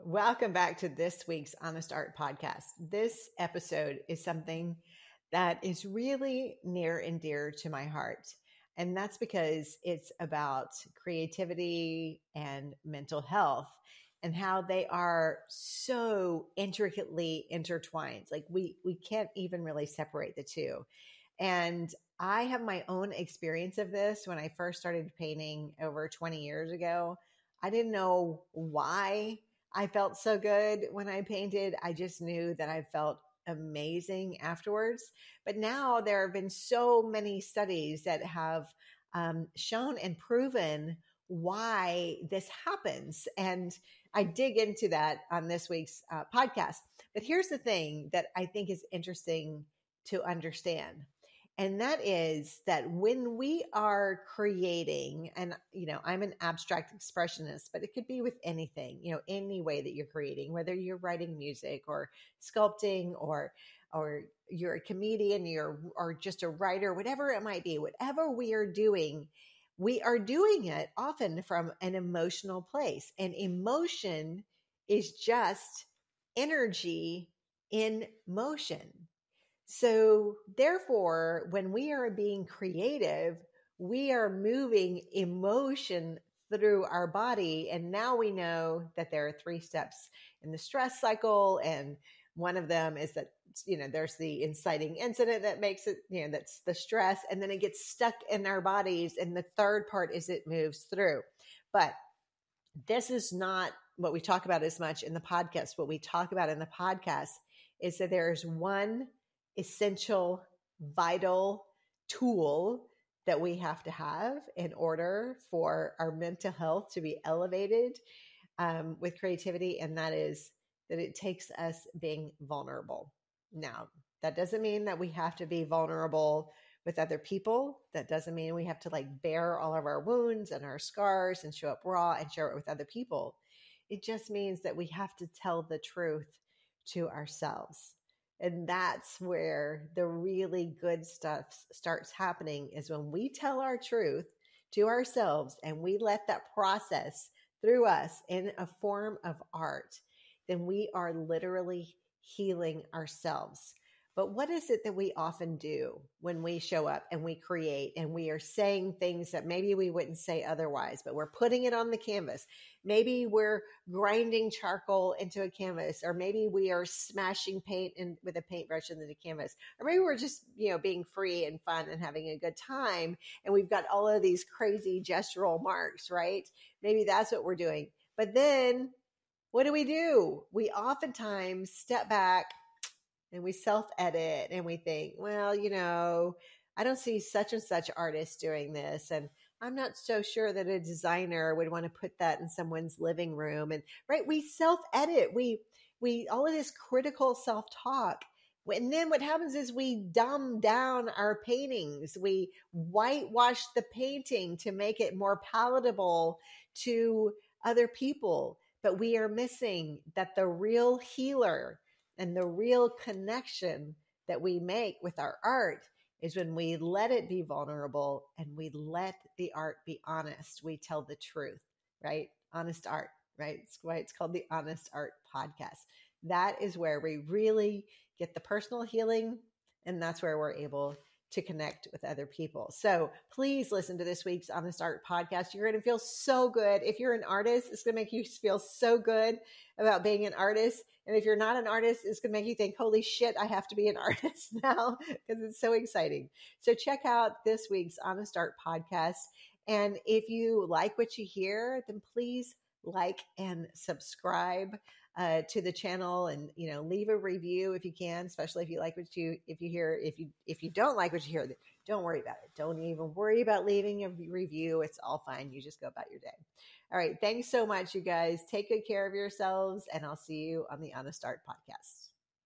Welcome back to this week's Honest Art podcast. This episode is something that is really near and dear to my heart. And that's because it's about creativity and mental health and how they are so intricately intertwined. Like we can't even really separate the two. And I have my own experience of this when I first started painting over 20 years ago. I didn't know why I felt so good when I painted. I just knew that I felt amazing afterwards. But now there have been so many studies that have shown and proven why this happens. And I dig into that on this week's podcast. But here's the thing that I think is interesting to understand. And that is that when we are creating, and, I'm an abstract expressionist, but it could be with anything, any way that you're creating, whether you're writing music or sculpting or you're a comedian, or just a writer, whatever it might be, whatever we are doing it often from an emotional place. And emotion is just energy in motion. So therefore, when we are being creative, we are moving emotion through our body. And now we know that there are 3 steps in the stress cycle. And one of them is that, there's the inciting incident that makes it, that's the stress. And then it gets stuck in our bodies. And the third part is it moves through. But this is not what we talk about as much in the podcast. What we talk about in the podcast is that there is one essential, vital tool that we have to have in order for our mental health to be elevated with creativity. And that is that it takes us being vulnerable. Now, that doesn't mean that we have to be vulnerable with other people. That doesn't mean we have to bare all of our wounds and our scars and show up raw and share it with other people. It just means that we have to tell the truth to ourselves. And that's where the really good stuff starts happening, is when we tell our truth to ourselves and we let that process through us in a form of art, then we are literally healing ourselves. But what is it that we often do when we show up and we create and we are saying things that maybe we wouldn't say otherwise, but we're putting it on the canvas? Maybe we're grinding charcoal into a canvas, or maybe we are smashing paint with a paintbrush into the canvas, or maybe we're just, being free and fun and having a good time. And we've got all of these crazy gestural marks, right? Maybe that's what we're doing. But then what do? We oftentimes step back and we self-edit and we think, well, I don't see such and such artists doing this. And I'm not so sure that a designer would want to put that in someone's living room. And right, we self-edit. We all of this critical self-talk. And then what happens is we dumb down our paintings. We whitewash the painting to make it more palatable to other people. But we are missing that the real healer and the real connection that we make with our art is when we let it be vulnerable and we let the art be honest. We tell the truth, right? Honest art, right? That's why it's called the Honest Art Podcast. That is where we really get the personal healing, and that's where we're able to connect with other people. So please listen to this week's Honest Art Podcast. You're going to feel so good. If you're an artist, it's going to make you feel so good about being an artist. And if you're not an artist, it's going to make you think, holy shit, I have to be an artist now, because it's so exciting. So check out this week's Honest Art Podcast. And if you like what you hear, then please like and subscribe to the channel, and leave a review if you can, especially if you like what you hear. If you don't like what you hear, don't worry about it. Don't even worry about leaving a review. It's all fine. You just go about your day. All right. Thanks so much, you guys. Take good care of yourselves, and I'll see you on the Honest Art Podcast.